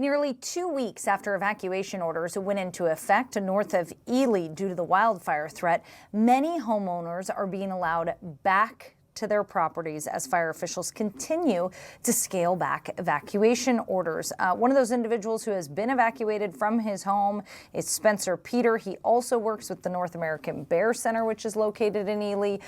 Nearly 2 weeks after evacuation orders went into effect north of Ely due to the wildfire threat, many homeowners are being allowed back to their properties as fire officials continue to scale back evacuation orders. One of those individuals who has been evacuated from his home is Spencer Peter. He also works with the North American Bear Center, which is located in Ely.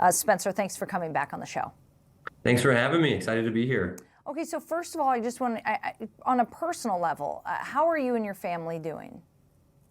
Spencer, thanks for coming back on the show. Thanks for having me. Excited to be here. Okay, so first of all, I just want on a personal level, how are you and your family doing?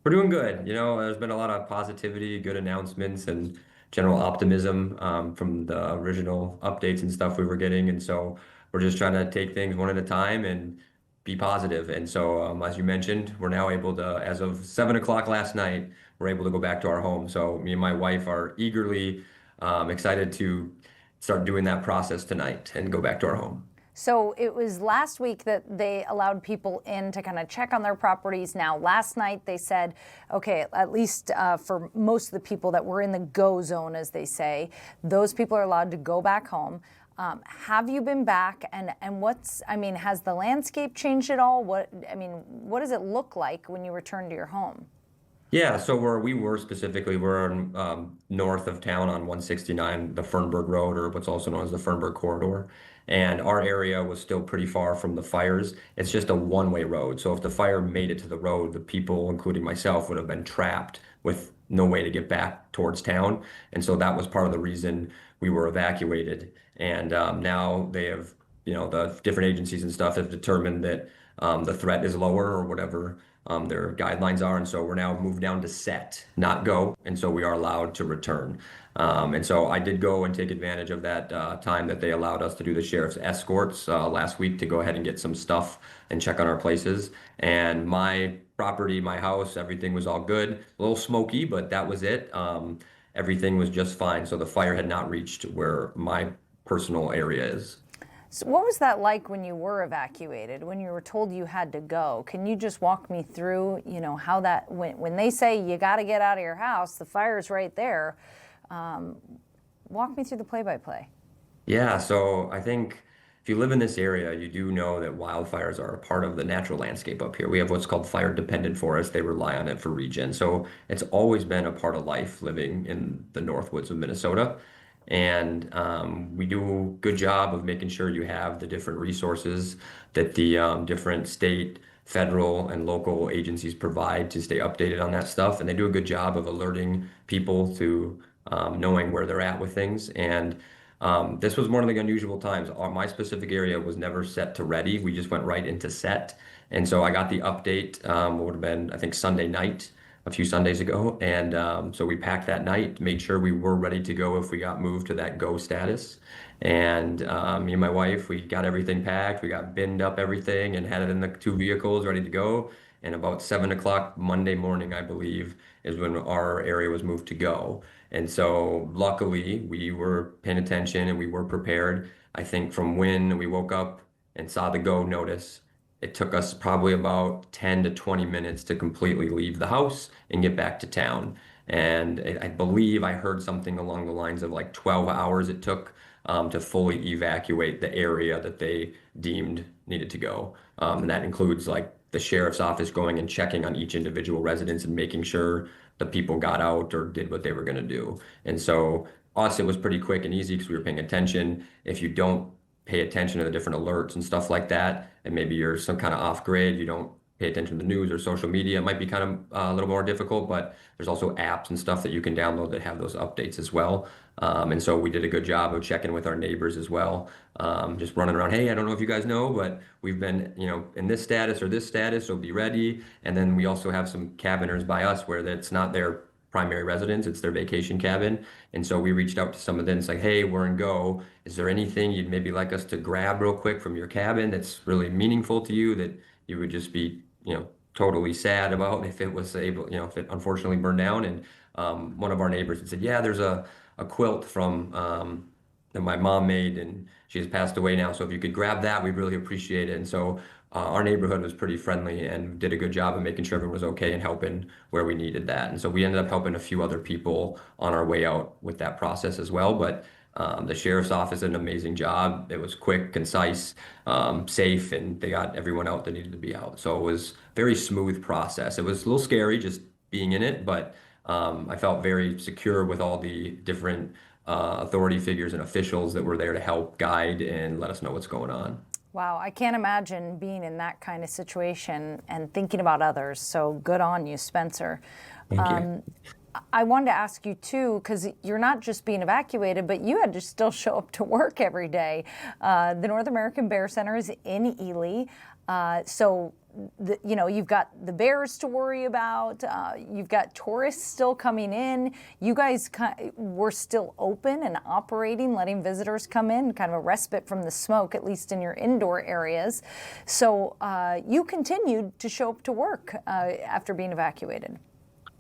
We're doing good. There's been a lot of positivity, good announcements, and general optimism from the original updates and stuff we were getting. And so we're just trying to take things one at a time and be positive. And so, as you mentioned, we're now able to, as of 7 o'clock last night, we're able to go back to our home. So me and my wife are eagerly excited to start doing that process tonight and go back to our home. So it was last week that they allowed people in to kind of check on their properties. Now, last night they said, okay, at least for most of the people that were in the go zone, as they say, those people are allowed to go back home. Have you been back? And has the landscape changed at all? What does it look like when you return to your home? Yeah, so we're specifically, we're north of town on 169, the Fernburg Road, or what's also known as the Fernburg Corridor. And our area was still pretty far from the fires. It's just a one-way road. So if the fire made it to the road, the people, including myself, would have been trapped with no way to get back towards town. And so that was part of the reason we were evacuated. And now they have, the different agencies and stuff have determined that the threat is lower or whatever their guidelines are. And so we're now moved down to set, not go. And so we are allowed to return. And so I did go and take advantage of that time that they allowed us to do the sheriff's escorts last week to go ahead and get some stuff and check on our places. And my property, my house, everything was all good. A little smoky, but that was it. Everything was just fine. So the fire had not reached where my personal area is. So what was that like when you were evacuated, when you were told you had to go? Can you just walk me through, how that, when they say you got to get out of your house, the fire's right there. Walk me through the play-by-play. Yeah, so I think if you live in this area, you do know that wildfires are a part of the natural landscape up here. We have what's called fire-dependent forests. They rely on it for regen. So it's always been a part of life living in the Northwoods of Minnesota. And we do a good job of making sure you have the different resources that the different state, federal, and local agencies provide to stay updated on that stuff. And they do a good job of alerting people to knowing where they're at with things. And this was one of the unusual times. My specific area was never set to ready. We just went right into set. And so I got the update, what would have been, I think, Sunday night, a few Sundays ago. And so we packed that night, made sure we were ready to go if we got moved to that go status. And me and my wife, we got everything packed, we got binned up everything and had it in the 2 vehicles ready to go. And about 7 o'clock Monday morning, I believe, is when our area was moved to go. And so luckily we were paying attention and we were prepared. I think from when we woke up and saw the go notice, it took us probably about 10 to 20 minutes to completely leave the house and get back to town. And I believe I heard something along the lines of like 12 hours it took to fully evacuate the area that they deemed needed to go. And that includes like the sheriff's office going and checking on each individual residence and making sure the people got out or did what they were going to do. And so us, it was pretty quick and easy because we were paying attention. If you don't pay attention to the different alerts and stuff like that, and maybe you're some kind of off grid, you don't pay attention to the news or social media, it might be kind of a little more difficult, but there's also apps and stuff that you can download that have those updates as well. And so we did a good job of checking with our neighbors as well, just running around, hey, I don't know if you guys know, but we've been, in this status or this status, so be ready. And then we also have some cabiners by us where that's not their primary residence, it's their vacation cabin. And so we reached out to some of them. It's like, hey, we're in go. Is there anything you'd maybe like us to grab real quick from your cabin that's really meaningful to you that you would just be, totally sad about if it was able, if it unfortunately burned down? And one of our neighbors had said, yeah, there's a quilt from that my mom made and she has passed away now. So if you could grab that, we'd really appreciate it. And so our neighborhood was pretty friendly and did a good job of making sure everyone was okay and helping where we needed that. And so we ended up helping a few other people on our way out with that process as well. But The sheriff's office did an amazing job. It was quick, concise, safe, and they got everyone out that needed to be out. So it was a very smooth process. It was a little scary just being in it, but I felt very secure with all the different authority figures and officials that were there to help guide and let us know what's going on. Wow, I can't imagine being in that kind of situation and thinking about others. So good on you, Spencer. Thank you. I wanted to ask you too, because you're not just being evacuated, but you had to still show up to work every day. The North American Bear Center is in Ely. You've got the bears to worry about. You've got tourists still coming in. You guys were still open and operating, letting visitors come in, kind of a respite from the smoke, at least in your indoor areas. So you continued to show up to work after being evacuated.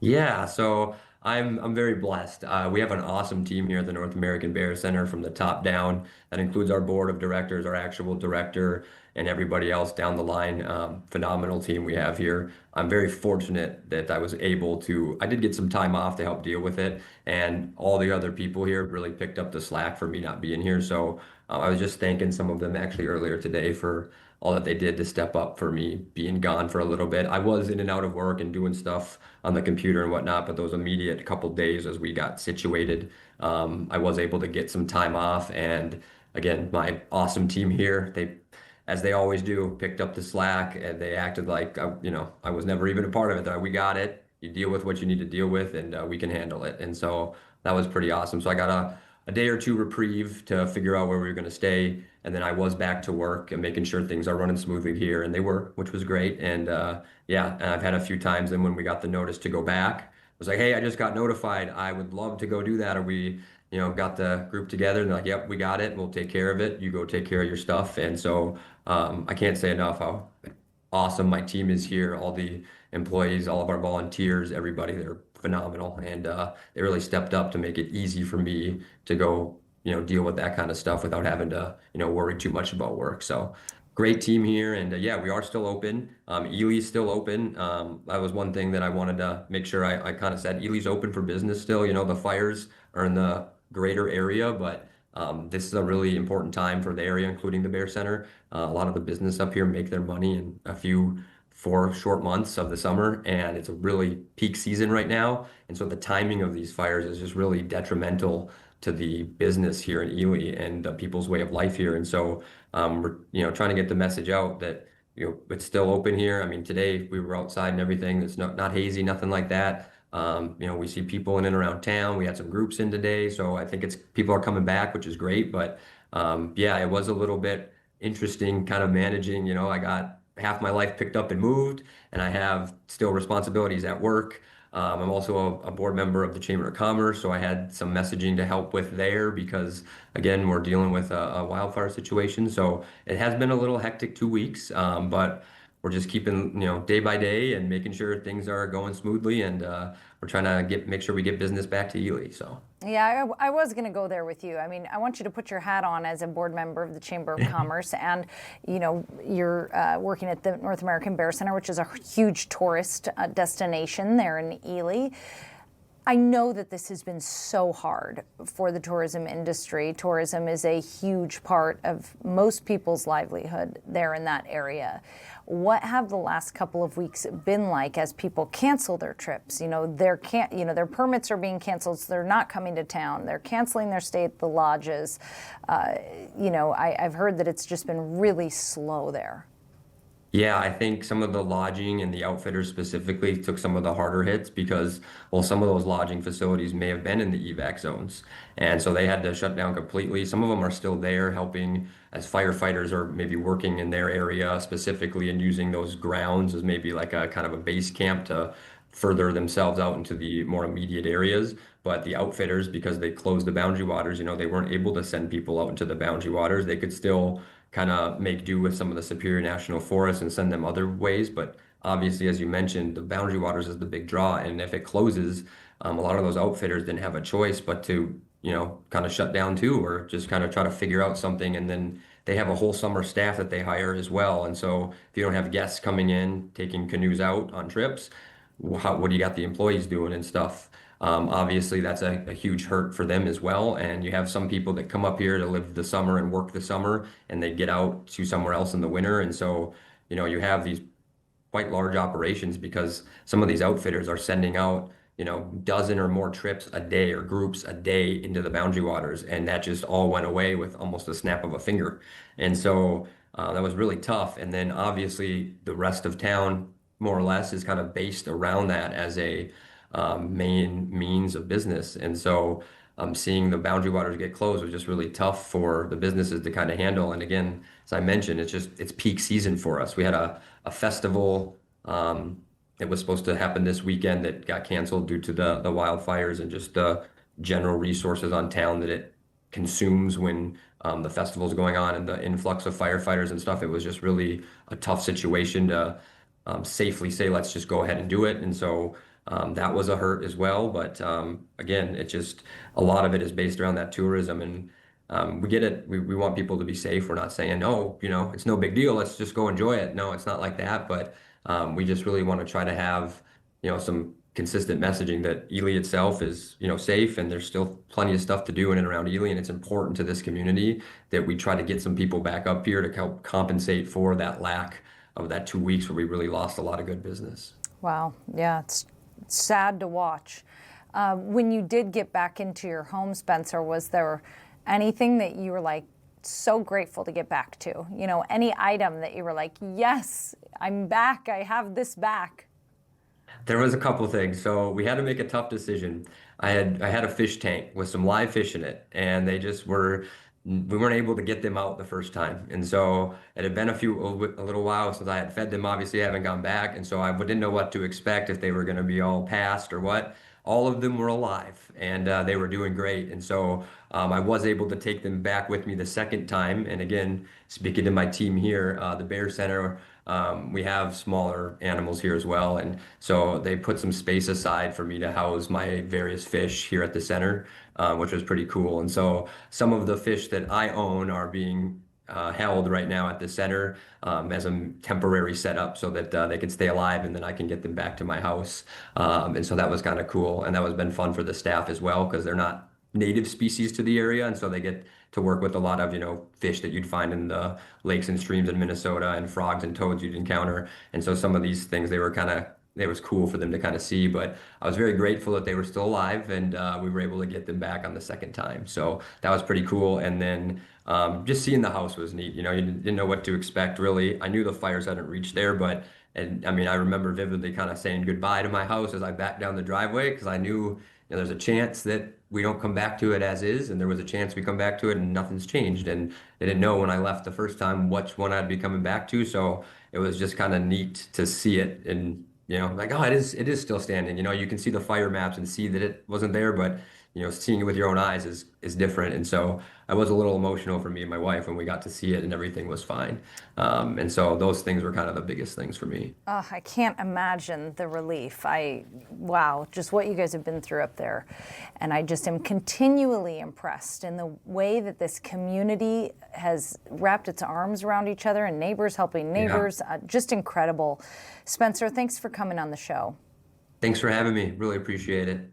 Yeah, so I'm very blessed. We have an awesome team here at the North American Bear Center from the top down. That includes our board of directors, our actual director, and everybody else down the line. Phenomenal team we have here. I'm very fortunate that I was able to. I did get some time off to help deal with it, and all the other people here really picked up the slack for me not being here. So I was just thanking some of them actually earlier today for all that they did to step up for me being gone for a little bit. I was in and out of work and doing stuff on the computer and whatnot, but those immediate couple days as we got situated, I was able to get some time off. And again, my awesome team here, as they always do, picked up the slack and they acted like, I was never even a part of it. We got it. You deal with what you need to deal with, and we can handle it. And so that was pretty awesome. So I got a day or two reprieve to figure out where we were going to stay. And then I was back to work and making sure things are running smoothly here. And they were, which was great. And and I've had a few times. And when we got the notice to go back, I was like, hey, I just got notified. I would love to go do that. Or we, got the group together and they're like, yep, we got it. We'll take care of it. You go take care of your stuff. And so I can't say enough how awesome my team is here. All the employees, all of our volunteers, everybody, they're phenomenal. And they really stepped up to make it easy for me to go, deal with that kind of stuff without having to, worry too much about work. So great team here. And yeah, we are still open. Ely's still open. That was one thing that I wanted to make sure I kind of said Ely's open for business still. The fires are in the greater area, but this is a really important time for the area, including the Bear Center. A lot of the business up here make their money in a few 4 short months of the summer, and it's a really peak season right now. And so the timing of these fires is just really detrimental to the business here in Ely and people's way of life here. And so we're trying to get the message out that it's still open here. I mean, today we were outside and everything. It's not hazy, nothing like that. We see people in and around town. We had some groups in today, so I think people are coming back, which is great. But yeah, it was a little bit interesting kind of managing. I got half my life picked up and moved, and I have still responsibilities at work. I'm also a board member of the Chamber of Commerce, so I had some messaging to help with there because, again, we're dealing with a wildfire situation. So it has been a little hectic 2 weeks, but we're just keeping, day by day and making sure things are going smoothly, and we're trying to make sure we get business back to Ely. So. Yeah, I was going to go there with you. I mean, I want you to put your hat on as a board member of the Chamber of Commerce, and you're working at the North American Bear Center, which is a huge tourist destination there in Ely. I know that this has been so hard for the tourism industry. Tourism is a huge part of most people's livelihood there in that area. What have the last couple of weeks been like as people cancel their trips? Their permits are being canceled, so they're not coming to town. They're canceling their stay at the lodges. I've heard that it's just been really slow there. Yeah, I think some of the lodging and the outfitters specifically took some of the harder hits because, well, some of those lodging facilities may have been in the evac zones. And so they had to shut down completely. Some of them are still there helping as firefighters are maybe working in their area specifically and using those grounds as maybe like a kind of a base camp to further themselves out into the more immediate areas. But the outfitters, because they closed the boundary waters, they weren't able to send people out into the boundary waters. They could still kind of make do with some of the Superior National Forests and send them other ways. But obviously, as you mentioned, the boundary waters is the big draw. And if it closes, a lot of those outfitters didn't have a choice but to, kind of shut down too, or just kind of try to figure out something. And then they have a whole summer staff that they hire as well. And so if you don't have guests coming in, taking canoes out on trips, what do you got the employees doing and stuff? Obviously, that's a huge hurt for them as well. And you have some people that come up here to live the summer and work the summer, and they get out to somewhere else in the winter. And so, you have these quite large operations because some of these outfitters are sending out, dozen or more trips a day or groups a day into the boundary waters, and that just all went away with almost a snap of a finger. And so that was really tough. And then obviously the rest of town, more or less, is kind of based around that as a main means of business. And so seeing the boundary waters get closed was just really tough for the businesses to kind of handle. And again, as I mentioned, it's peak season for us. We had a festival that was supposed to happen this weekend that got canceled due to the wildfires and just the general resources on town that it consumes when the festival's going on and the influx of firefighters and stuff. It was just really a tough situation to safely say, let's just go ahead and do it. And so that was a hurt as well. But again, it just a lot of it is based around that tourism, and we get it. We want people to be safe. We're not saying, no, it's no big deal. Let's just go enjoy it. No, it's not like that. But we just really want to try to have, some consistent messaging that Ely itself is, safe, and there's still plenty of stuff to do in and around Ely. And it's important to this community that we try to get some people back up here to help compensate for that lack of that 2 weeks where we really lost a lot of good business. Wow. Yeah, it's sad to watch. When you did get back into your home, Spencer, was there anything that you were like so grateful to get back to? Any item that you were like, yes, I'm back. I have this back. There was a couple things. So we had to make a tough decision. I had a fish tank with some live fish in it, and we weren't able to get them out the first time. And so it had been a little while since I had fed them. Obviously, I haven't gone back, and so I didn't know what to expect, if they were going to be all passed or what. All of them were alive, and they were doing great. And so I was able to take them back with me the second time. And again, speaking to my team here, the Bear Center, we have smaller animals here as well. And so they put some space aside for me to house my various fish here at the center, which was pretty cool. And so some of the fish that I own are being held right now at the center as a temporary setup so that they can stay alive, and then I can get them back to my house. And so that was kind of cool. And that was been fun for the staff as well, because they're not native species to the area. And so they get to work with a lot of, fish that you'd find in the lakes and streams in Minnesota, and frogs and toads you'd encounter. And so some of these things, it was cool for them to kind of see. But I was very grateful that they were still alive, and we were able to get them back on the second time. So that was pretty cool. And then just seeing the house was neat. You didn't know what to expect, really. I knew the fires hadn't reached there, and I mean, I remember vividly kind of saying goodbye to my house as I backed down the driveway, because I knew, there's a chance that we don't come back to it as is, and there was a chance we come back to it and nothing's changed. And I didn't know when I left the first time which one I'd be coming back to. So it was just kind of neat to see it, and like, oh, it is still standing. You can see the fire maps and see that it wasn't there, but seeing it with your own eyes is different. And so I was a little emotional for me and my wife when we got to see it, and everything was fine. And so those things were kind of the biggest things for me. I can't imagine the relief. Wow, just what you guys have been through up there. And I just am continually impressed in the way that this community has wrapped its arms around each other, and neighbors helping neighbors. Yeah. Just incredible. Spencer, thanks for coming on the show. Thanks for having me. Really appreciate it.